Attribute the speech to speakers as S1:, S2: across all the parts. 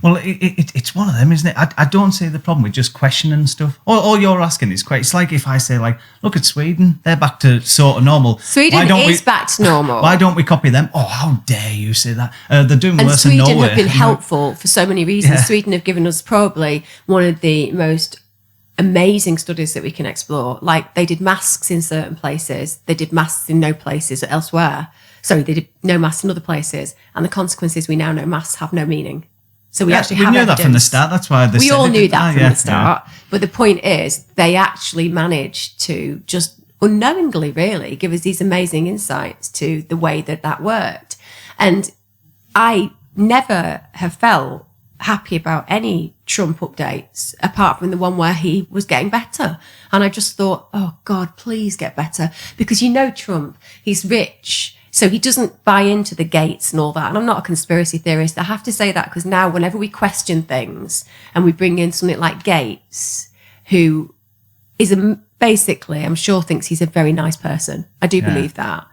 S1: Well, it's one of them, isn't it? I don't see the problem with just questioning stuff. All you're asking is quite. It's like if I say, like, look at Sweden, they're back to sort of normal.
S2: Sweden is back to normal.
S1: Why don't we copy them? Oh, how dare you say that? They're doing worse than
S2: Sweden
S1: nowhere.
S2: have been helpful for so many reasons.
S1: Yeah.
S2: Sweden have given us probably one of the most amazing studies that we can explore. Like, they did masks in certain places, they did masks in no places elsewhere. Sorry, they did no masks in other places, and the consequences we now know masks have no meaning. So we actually have
S1: knew
S2: evidence.
S1: that from the start. That's why
S2: we all knew that from the start. Yeah. But the point is, they actually managed to just unknowingly, really, give us these amazing insights to the way that worked. And I never have felt happy about any Trump updates apart from the one where he was getting better. And I just thought, oh God, please get better. Because Trump, he's rich. So he doesn't buy into the gates and all that. And I'm not a conspiracy theorist. I have to say that because now whenever we question things and we bring in something like Gates, who is basically, I'm sure thinks he's a very nice person. I do believe that.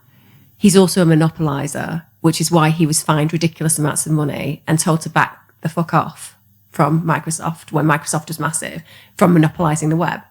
S2: He's also a monopolizer, which is why he was fined ridiculous amounts of money and told to back the fuck off from Microsoft when Microsoft was massive, from monopolizing the web.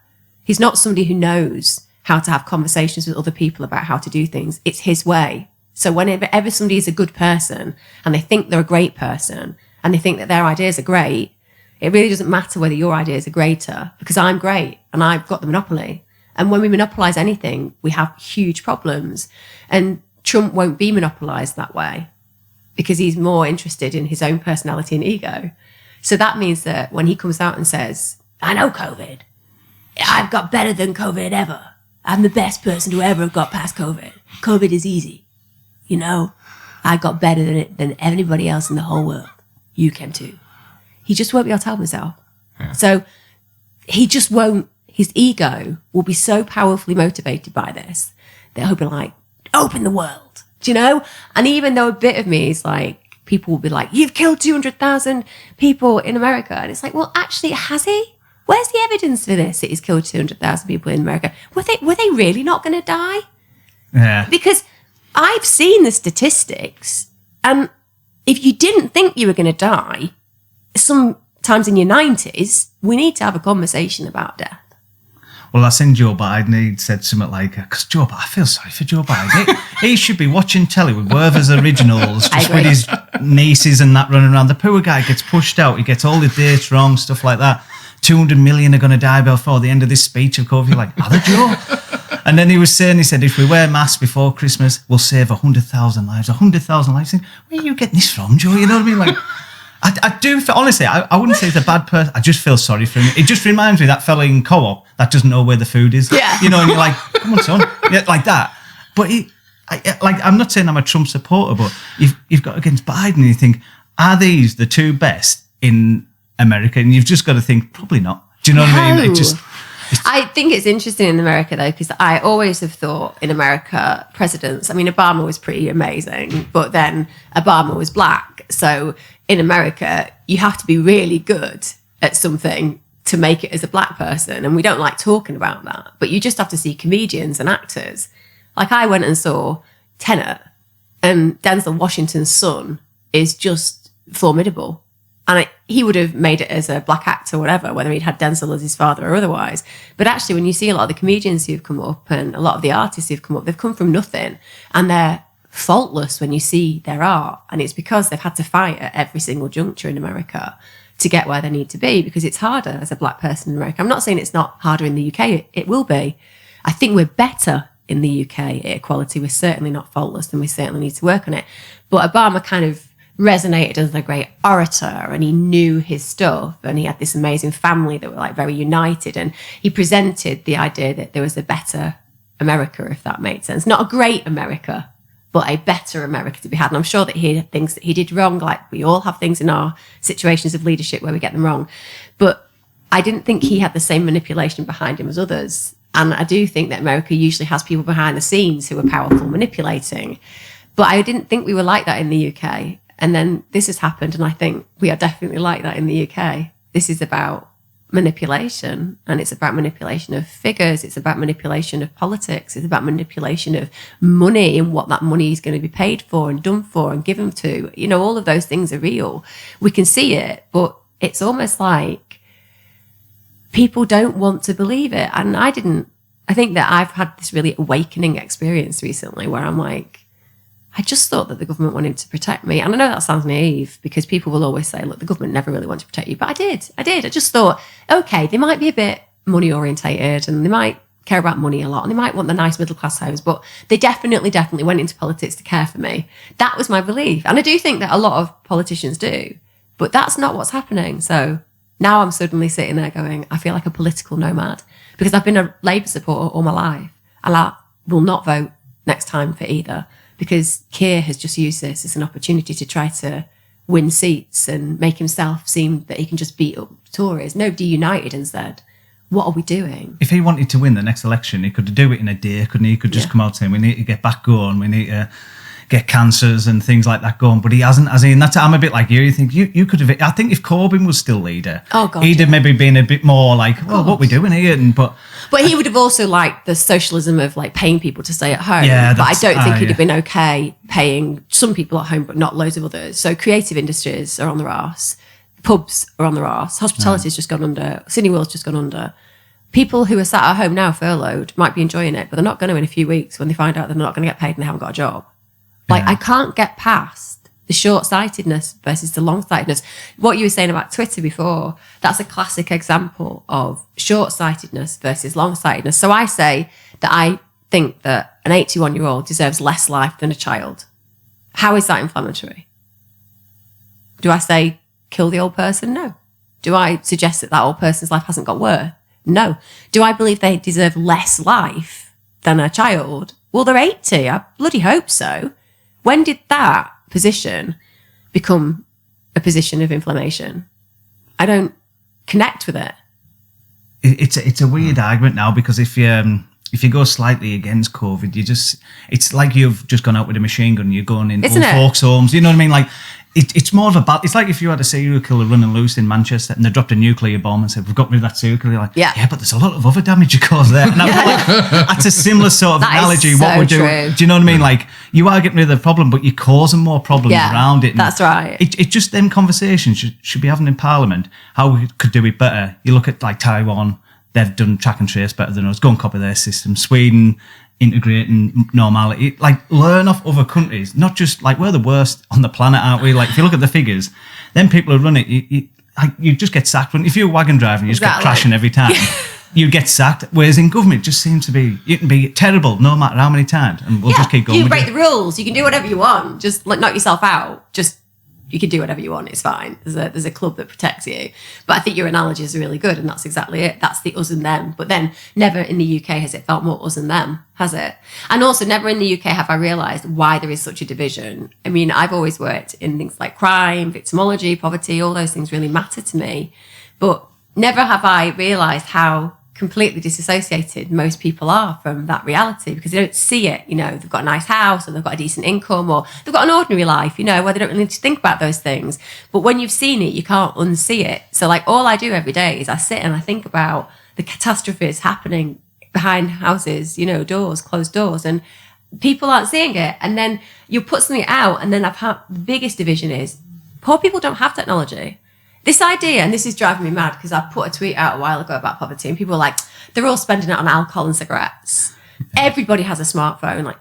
S2: He's not somebody who knows how to have conversations with other people about how to do things. It's his way. So whenever somebody is a good person and they think they're a great person and they think that their ideas are great, it really doesn't matter whether your ideas are greater, because I'm great and I've got the monopoly. And when we monopolize anything, we have huge problems. And Trump won't be monopolized that way because he's more interested in his own personality and ego. So that means that when he comes out and says, I know COVID, I've got better than COVID ever. I'm the best person to ever have got past COVID. COVID is easy. I got better than anybody else in the whole world. You can too. He just won't be able to help himself. Yeah. So he just won't, his ego will be so powerfully motivated by this that he'll be like, open the world, And even though a bit of me is like, people will be like, you've killed 200,000 people in America. And it's like, well, actually, has he? Where's the evidence for this that he's killed 200,000 people in America? Were they really not going to die?
S1: Yeah.
S2: Because I've seen the statistics, and if you didn't think you were going to die, sometimes in your 90s, we need to have a conversation about death.
S1: Well, I seen Joe Biden, he said something like, because I feel sorry for Joe Biden. He should be watching telly with Werther's Originals, just with his nieces and that running around. The poor guy gets pushed out, he gets all the dates wrong, stuff like that. 200 million are going to die before the end of this speech of COVID. You're like, are they, Joe? And then he said, if we wear masks before Christmas, we'll save 100,000 lives. 100,000 lives. Where are you getting this from, Joe? You know what I mean? Like, I do, honestly, I wouldn't say he's a bad person. I just feel sorry for him. It just reminds me of that fella in Co-op that doesn't know where the food is.
S2: Yeah.
S1: And you're like, come on, son. Yeah, like that. But I'm not saying I'm a Trump supporter, but you've got against Biden and you think, are these the two best in America? And you've just got to think, probably not. Do you know what I mean?
S2: I think it's interesting in America, though, because I always have thought in America, presidents, Obama was pretty amazing, but then Obama was black. So in America, you have to be really good at something to make it as a black person. And we don't like talking about that, but you just have to see comedians and actors. Like, I went and saw Tenet, and Denzel Washington's son is just formidable. And he would have made it as a black actor or whatever, whether he'd had Denzel as his father or otherwise. But actually, when you see a lot of the comedians who've come up and a lot of the artists who've come up, they've come from nothing. And they're faultless when you see their art. And it's because they've had to fight at every single juncture in America to get where they need to be, because it's harder as a black person in America. I'm not saying it's not harder in the UK. It will be. I think we're better in the UK at equality. We're certainly not faultless, and we certainly need to work on it. But Obama kind of resonated as a great orator, and he knew his stuff, and he had this amazing family that were like very united, and he presented the idea that there was a better America, if that made sense. Not a great America, but a better America to be had. And I'm sure that he had things that he did wrong, like we all have things in our situations of leadership where we get them wrong. But I didn't think he had the same manipulation behind him as others. And I do think that America usually has people behind the scenes who are powerful, manipulating. But I didn't think we were like that in the UK. And then this has happened, and I think we are definitely like that in the UK. This is about manipulation, and it's about manipulation of figures, it's about manipulation of politics, it's about manipulation of money and what that money is going to be paid for and done for and given to. You know, all of those things are real. We can see it, but it's almost like people don't want to believe it. And I think that I've had this really awakening experience recently where I'm like, I just thought that the government wanted to protect me. And I know that sounds naive because people will always say, look, the government never really wanted to protect you. But I did. I just thought, okay, they might be a bit money orientated and they might care about money a lot and they might want the nice middle class homes, but they definitely went into politics to care for me. That was my belief. And I do think that a lot of politicians do, but that's not what's happening. So now I'm suddenly sitting there going, I feel like a political nomad because I've been a Labour supporter all my life and I will not vote next time for either. Because Keir has just used this as an opportunity to try to win seats and make himself seem that he can just beat up Tories. No, deunited instead. What are we doing? If
S1: he wanted to win the next election, he could do it in a day, couldn't he? He could just come out saying, we need to get back going, we need to get cancers and things like that going. But he hasn't, as in, I'm a bit like you think you could have, I think if Corbyn was still leader, he'd have maybe been a bit more like, well, what are we doing here?
S2: But he would have also liked the socialism of like paying people to stay at home. Yeah, but I don't think he'd have been okay paying some people at home, but not loads of others. So creative industries are on their arse. Pubs are on their arse. Hospitality's just gone under. Sydney World's just gone under. People who are sat at home now furloughed might be enjoying it, but they're not going to in a few weeks when they find out they're not going to get paid and they haven't got a job. Like, I can't get past the short-sightedness versus the long-sightedness. What you were saying about Twitter before, that's a classic example of short-sightedness versus long-sightedness. So I say that I think that an 81-year-old deserves less life than a child. How is that inflammatory? Do I say kill the old person? No. Do I suggest that old person's life hasn't got worth? No. Do I believe they deserve less life than a child? Well, they're 80. I bloody hope so. When did that position become a position of inflammation? I don't connect with it.
S1: It's a weird argument now because if you go slightly against COVID, it's like you've just gone out with a machine gun. You're going in old folks' homes. You know what I mean? Like it's more of a it's like if you had a serial killer running loose in Manchester and they dropped a nuclear bomb and said, we've got rid of that serial killer. You're like, yeah, but there's a lot of other damage you cause there. And that's a similar sort of analogy.
S2: So
S1: what we're doing. Do you know what I mean? Like you are getting rid of the problem, but you're causing more problems around it. And
S2: that's right.
S1: It just them conversations should be having in Parliament. How we could do it better. You look at like Taiwan, they've done track and trace better than us. Go and copy their system. Sweden, integrating normality, like learn off other countries, not just like we're the worst on the planet, aren't we? Like if you look at the figures, then people who run it, you just get sacked. If you're a wagon driver and you just get crashing every time, you get sacked. Whereas in government, it just seems to be, you can be terrible no matter how many times, and we'll just keep going.
S2: You break the rules, you can do whatever you want, just like knock yourself out, you can do whatever you want, it's fine. There's a club that protects you. But I think your analogy is really good, and that's exactly it. That's the us and them. But then never in the UK has it felt more us and them, has it? And also never in the UK have I realised why there is such a division. I mean, I've always worked in things like crime, victimology, poverty, all those things really matter to me. But never have I realised how completely disassociated most people are from that reality because they don't see it. You know, they've got a nice house or they've got a decent income or they've got an ordinary life, you know, where they don't really need to think about those things. But when you've seen it, you can't unsee it. So like all I do every day is I sit and I think about the catastrophes happening behind houses, you know, doors, closed doors, and people aren't seeing it. And then you put something out and then the biggest division is poor people don't have technology. This idea, and this is driving me mad because I put a tweet out a while ago about poverty and people were like, they're all spending it on alcohol and cigarettes. Everybody has a smartphone. Like,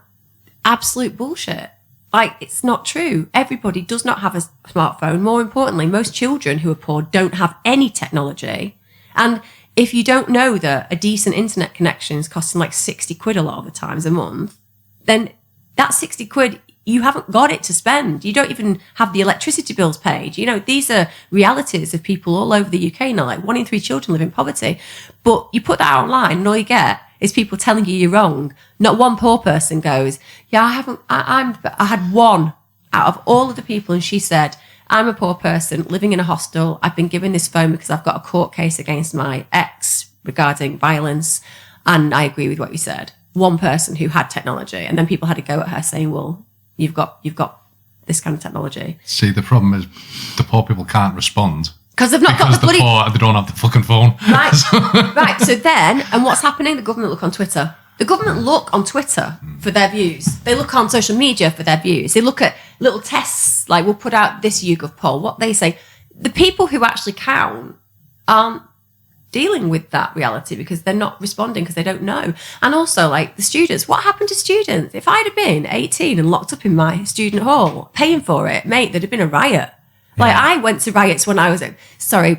S2: absolute bullshit. Like, it's not true. Everybody does not have a smartphone. More importantly, most children who are poor don't have any technology. And if you don't know that a decent internet connection is costing like 60 quid a lot of the times a month, then that 60 quid, you haven't got it to spend. You don't even have the electricity bills paid. You know, these are realities of people all over the UK now. Like 1 in 3 children live in poverty. But you put that out online and all you get is people telling you you're wrong. Not one poor person goes, yeah, I had one out of all of the people and she said, I'm a poor person living in a hostel. I've been given this phone because I've got a court case against my ex regarding violence. And I agree with what you said. One person who had technology. And then people had to go at her saying, well, you've got this kind of technology.
S3: See, the problem is the poor people can't respond.
S2: Because they've not got the bloody...
S3: poor, they don't have the fucking phone.
S2: Right. So then, and what's happening? The government look on Twitter. The government look on Twitter for their views. They look on social media for their views. They look at little tests, like we'll put out this YouGov poll. What they say, the people who actually count aren't dealing with that reality because they're not responding because they don't know. And also, like the students, what happened to students? If I'd have been 18 and locked up in my student hall, paying for it, mate, there'd have been a riot. Yeah. Like I went to riots when I was,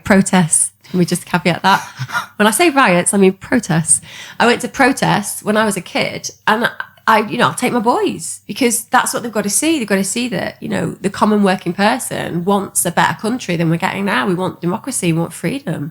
S2: protests. Can we just caveat that? When I say riots, I mean protests. I went to protests when I was a kid, and I'll take my boys because that's what they've got to see. They've got to see that, the common working person wants a better country than we're getting now. We want democracy, we want freedom.